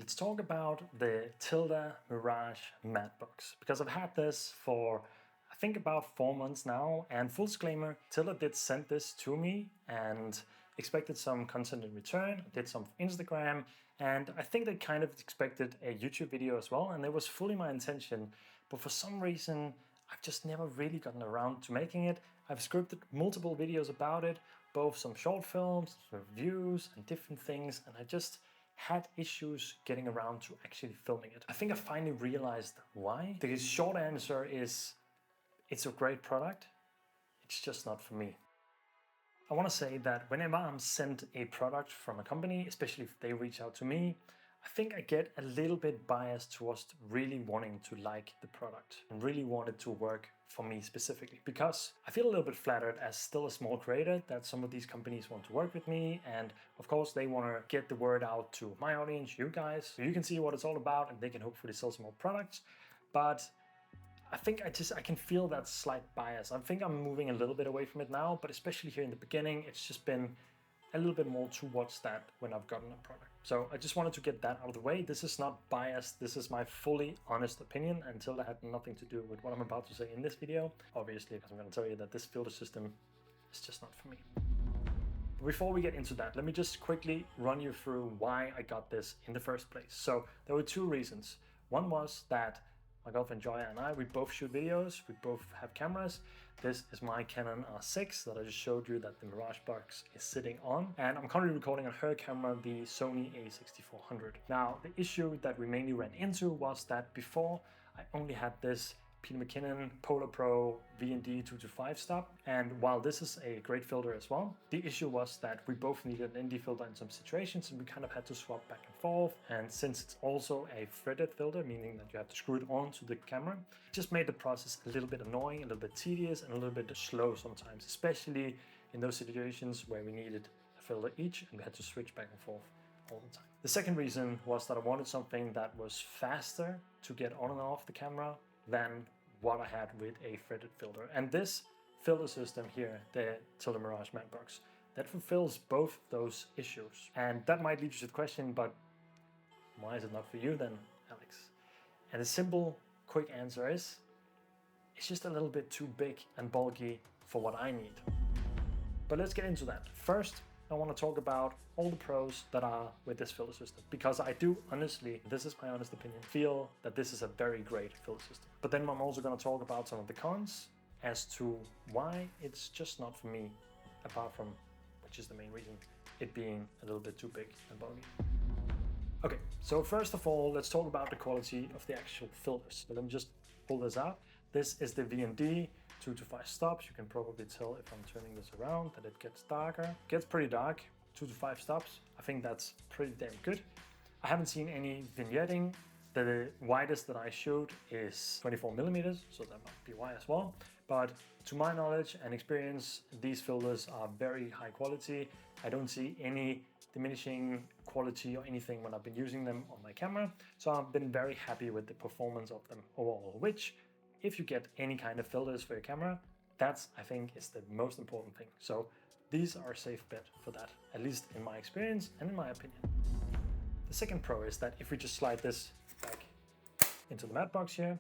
Let's talk about the Tilta Mirage Matte Box, because I've had this for I think about 4 months now, and full disclaimer, Tilta did send this to me and expected some content in return. I did some for Instagram, and I think they kind of expected a YouTube video as well, and it was fully my intention, but for some reason I've just never really gotten around to making it. I've scripted multiple videos about it, both some short films, reviews and different things, and I just had issues getting around to actually filming it. I think I finally realized why. The short answer is it's a great product, it's just not for me. I want to say that whenever I'm sent a product from a company, especially if they reach out to me, I think I get a little bit biased towards really wanting to like the product and really want it to work for me specifically, because I feel a little bit flattered as still a small creator that some of these companies want to work with me, and of course they want to get the word out to my audience, you guys, so you can see what it's all about and they can hopefully sell some more products. But I think I can feel that slight bias. I think I'm moving a little bit away from it now, but especially here in the beginning, it's just been a little bit more towards that when I've gotten a product. So I just wanted to get that out of the way. This is not biased. This is my fully honest opinion, until it had nothing to do with what I'm about to say in this video. Obviously, because I'm going to tell you that this filter system is just not for me. Before we get into that, let me just quickly run you through why I got this in the first place. So there were two reasons. One was that my girlfriend Joya and I, we both shoot videos, we both have cameras. This is my Canon R6 that I just showed you that the Mirage Box is sitting on. And I'm currently recording on her camera, the Sony a6400. Now, the issue that we mainly ran into was that before I only had this Peter McKinnon Polar Pro V&D 225 stop, and while this is a great filter as well, the issue was that we both needed an ND filter in some situations, and we kind of had to swap back and forth. And since it's also a threaded filter, meaning that you have to screw it onto the camera, it just made the process a little bit annoying, a little bit tedious, and a little bit slow sometimes, especially in those situations where we needed a filter each and we had to switch back and forth all the time. The second reason was that I wanted something that was faster to get on and off the camera than what I had with a threaded filter. And this filter system here, the Tilta Mirage Matte Box, that fulfills both those issues. And that might lead you to the question, but why is it not for you then, Alex? And the simple, quick answer is, it's just a little bit too big and bulky for what I need. But let's get into that. First, I want to talk about all the pros that are with this filter system, because I do honestly, this is my honest opinion, feel that this is a very great filter system. But then I'm also going to talk about some of the cons as to why it's just not for me, apart from, which is the main reason, it being a little bit too big and bulky. Okay, so first of all, let's talk about the quality of the actual filters. So let me just pull this out. This is the V&D 225 stops. You can probably tell if I'm turning this around that it gets darker. It gets pretty dark, 2 to 5 stops. I think that's pretty damn good. I haven't seen any vignetting. The widest that I shoot is 24 millimeters, so that might be why as well. But to my knowledge and experience, these filters are very high quality. I don't see any diminishing quality or anything when I've been using them on my camera. So I've been very happy with the performance of them overall, which, if you get any kind of filters for your camera, that's, I think, is the most important thing. So these are a safe bet for that, at least in my experience and in my opinion. The second pro is that if we just slide this back into the matte box here,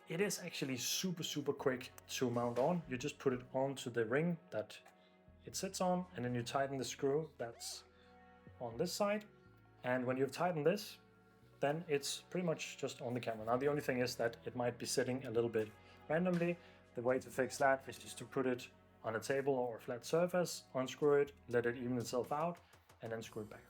it is actually super quick to mount on. You just put it onto the ring that it sits on, and then you tighten the screw that's on this side. And when you've tightened this, then it's pretty much just on the camera. Now, the only thing is that it might be sitting a little bit randomly. The way to fix that is just to put it on a table or a flat surface, unscrew it, let it even itself out, and then screw it back.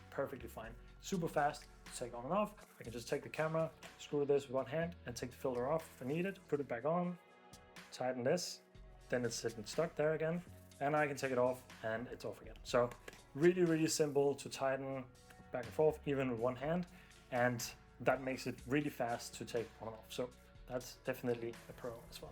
Perfectly fine. Super fast to take on and off. I can just take the camera, screw this with one hand, and take the filter off if I need it, put it back on, tighten this, then it's sitting stuck there again, and I can take it off and it's off again. So really simple to tighten back and forth, even with one hand. And that makes it really fast to take on and off. So that's definitely a pro as well.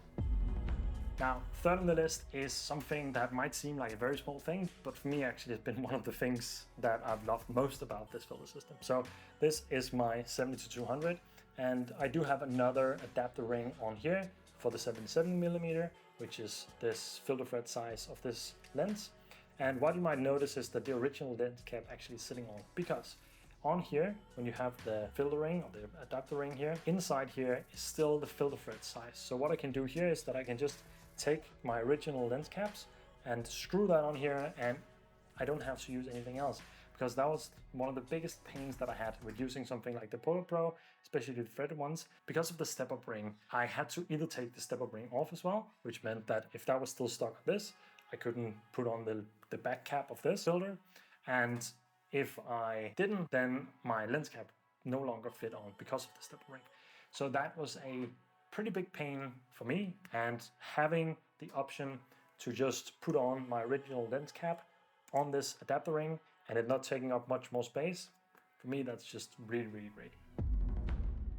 Now, third on the list is something that might seem like a very small thing, but for me actually it's been one of the things that I've loved most about this filter system. So this is my 70-200, and I do have another adapter ring on here for the 77mm, which is this filter thread size of this lens. And what you might notice is that the original lens cap actually sitting on, because on here, when you have the filter ring or the adapter ring here, inside here is still the filter thread size. So what I can do here is that I can just take my original lens caps and screw that on here, and I don't have to use anything else, because that was one of the biggest pains that I had with using something like the Polar Pro, especially the threaded ones. Because of the step-up ring, I had to either take the step-up ring off as well, which meant that if that was still stuck on this, I couldn't put on the back cap of this filter. And if I didn't, then my lens cap no longer fit on because of the step-up ring. So that was a pretty big pain for me, and having the option to just put on my original lens cap on this adapter ring and it not taking up much more space, for me that's just really, really great.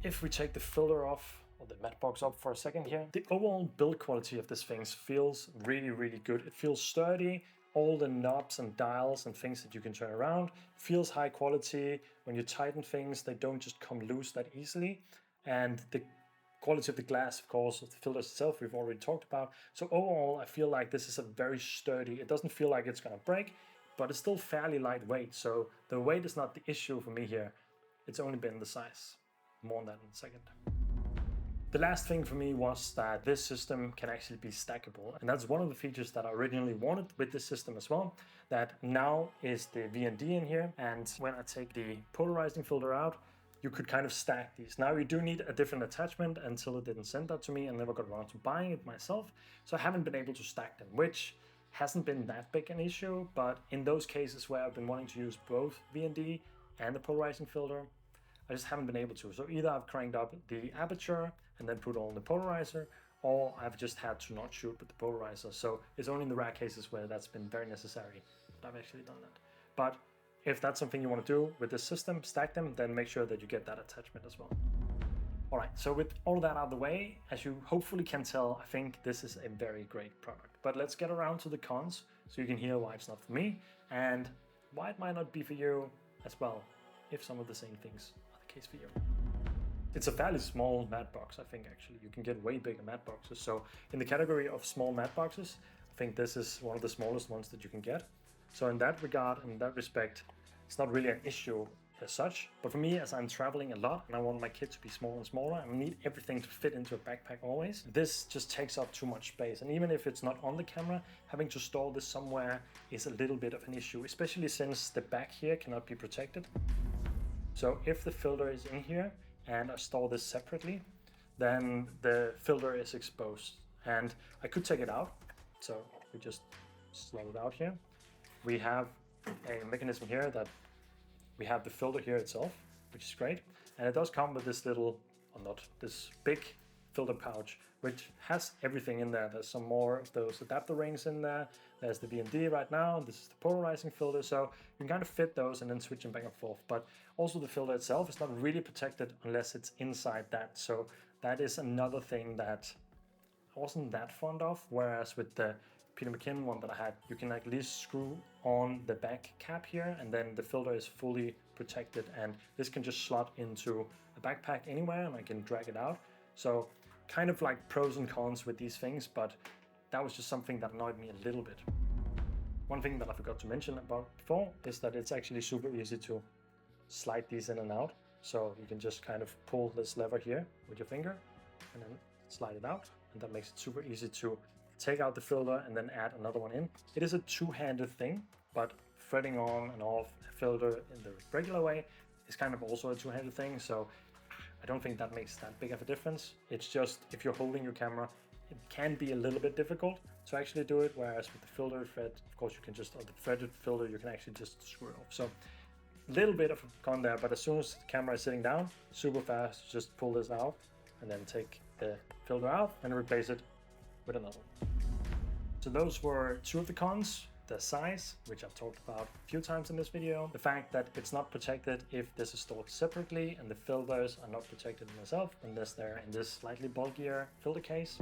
If we take the filter off, or the matte box up for a second here, the overall build quality of this thing feels really, really good. It feels sturdy. All the knobs and dials and things that you can turn around feels high quality. When you tighten things, they don't just come loose that easily. And the quality of the glass, of course, of the filters itself, we've already talked about. So overall, I feel like this is a very sturdy, it doesn't feel like it's gonna break, but it's still fairly lightweight. So the weight is not the issue for me here. It's only been the size. More on that in a second. The last thing for me was that this system can actually be stackable. And that's one of the features that I originally wanted with this system as well. That now is the VND in here. And when I take the polarizing filter out, you could kind of stack these. Now you do need a different attachment, until it didn't send that to me and never got around to buying it myself. So I haven't been able to stack them, which hasn't been that big an issue. But in those cases where I've been wanting to use both VND and the polarizing filter, I just haven't been able to. So either I've cranked up the aperture and then put on the polarizer, or I've just had to not shoot with the polarizer. So it's only in the rare cases where that's been very necessary that I've actually done that. But if that's something you want to do with this system, stack them, then make sure that you get that attachment as well. All right, so with all that out of the way, as you hopefully can tell, I think this is a very great product. But let's get around to the cons so you can hear why it's not for me and why it might not be for you as well, if some of the same things are the case for you. It's a fairly small matte box, I think, actually. You can get way bigger matte boxes. So in the category of small matte boxes, I think this is one of the smallest ones that you can get. So in that regard, in that respect, it's not really an issue as such. But for me, as I'm traveling a lot and I want my kit to be smaller and smaller, and I need everything to fit into a backpack always, this just takes up too much space. And even if it's not on the camera, having to store this somewhere is a little bit of an issue, especially since the back here cannot be protected. So if the filter is in here and I store this separately, then the filter is exposed. And I could take it out. So we just slide it out here. We have a mechanism here that we have the filter here itself, which is great. And it does come with this little, or not, this big filter pouch, which has everything in there. There's some more of those adapter rings in there. There's the VND right now. This is the polarizing filter. So you can kind of fit those and then switch them back and forth. But also the filter itself is not really protected unless it's inside that. So that is another thing that I wasn't that fond of. Whereas with the Peter McKinnon one that I had, you can at least screw on the back cap here, and then the filter is fully protected, and this can just slot into a backpack anywhere and I can drag it out. So kind of like pros and cons with these things, but that was just something that annoyed me a little bit. One thing that I forgot to mention about before is that it's actually super easy to slide these in and out. So you can just kind of pull this lever here with your finger and then slide it out, and that makes it super easy to take out the filter and then add another one in. It is a two-handed thing, but threading on and off a filter in the regular way is kind of also a two-handed thing, so I don't think that makes that big of a difference. It's just if you're holding your camera, it can be a little bit difficult to actually do it, whereas with the filter thread, of course you can just, or the threaded filter, you can actually just screw it off. So a little bit of a con there, but as soon as the camera is sitting down, super fast, just pull this out and then take the filter out and replace it with another one. So those were two of the cons. The size, which I've talked about a few times in this video, the fact that it's not protected if this is stored separately, and the filters are not protected in themselves unless they're in this slightly bulkier filter case.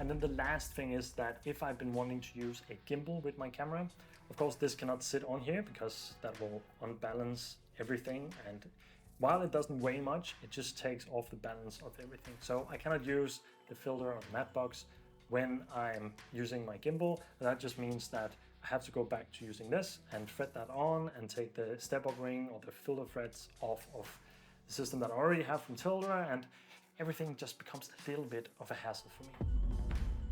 And then the last thing is that if I've been wanting to use a gimbal with my camera, of course this cannot sit on here because that will unbalance everything, and while it doesn't weigh much, it just takes off the balance of everything. So I cannot use the filter or the matte box when I'm using my gimbal. That just means that I have to go back to using this and thread that on and take the step-up ring or the filter threads off of the system that I already have from Tilta, and everything just becomes a little bit of a hassle for me.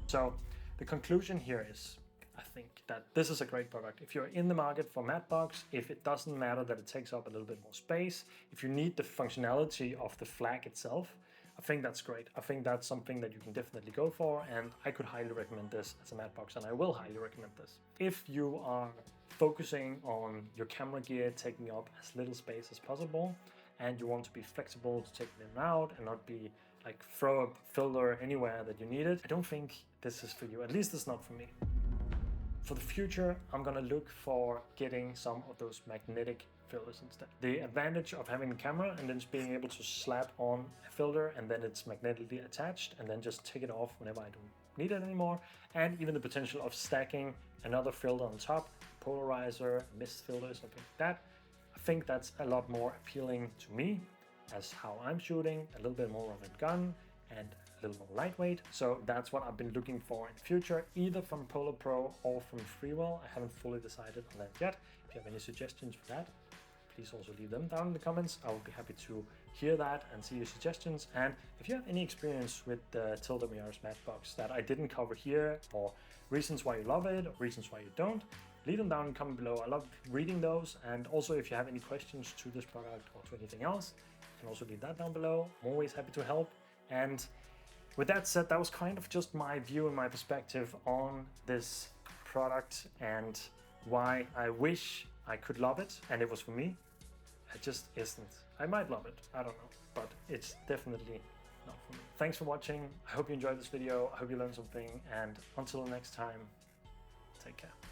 So the conclusion here is, I think that this is a great product. If you're in the market for matte box, if it doesn't matter that it takes up a little bit more space, if you need the functionality of the flag itself, I think that's great. I think that's something that you can definitely go for, and I could highly recommend this as a matte box, and I will highly recommend this. If you are focusing on your camera gear taking up as little space as possible, and you want to be flexible to take it in and out and not be like throw a filter anywhere that you need it, I don't think this is for you. At least it's not for me. For the future, I'm gonna look for getting some of those magnetic filters instead. The advantage of having the camera and then just being able to slap on a filter and then it's magnetically attached and then just take it off whenever I don't need it anymore, and even the potential of stacking another filter on top, polarizer, mist filter, something like that. I think that's a lot more appealing to me as how I'm shooting, a little bit more of a gun and a little more lightweight. So that's what I've been looking for in the future, either from Polar Pro or from Freewell. I haven't fully decided on that yet. If you have any suggestions for that, please also leave them down in the comments. I would be happy to hear that and see your suggestions. And if you have any experience with the Tilta Mirage Matte Box that I didn't cover here, or reasons why you love it, or reasons why you don't, leave them down in the comment below. I love reading those. And also if you have any questions to this product or to anything else, you can also leave that down below. I'm always happy to help. And with that said, that was kind of just my view and my perspective on this product and why I wish I could love it and it was for me. It just isn't. I might love it, I don't know, but it's definitely not for me. Thanks for watching. I hope you enjoyed this video. I hope you learned something, and until next time, take care.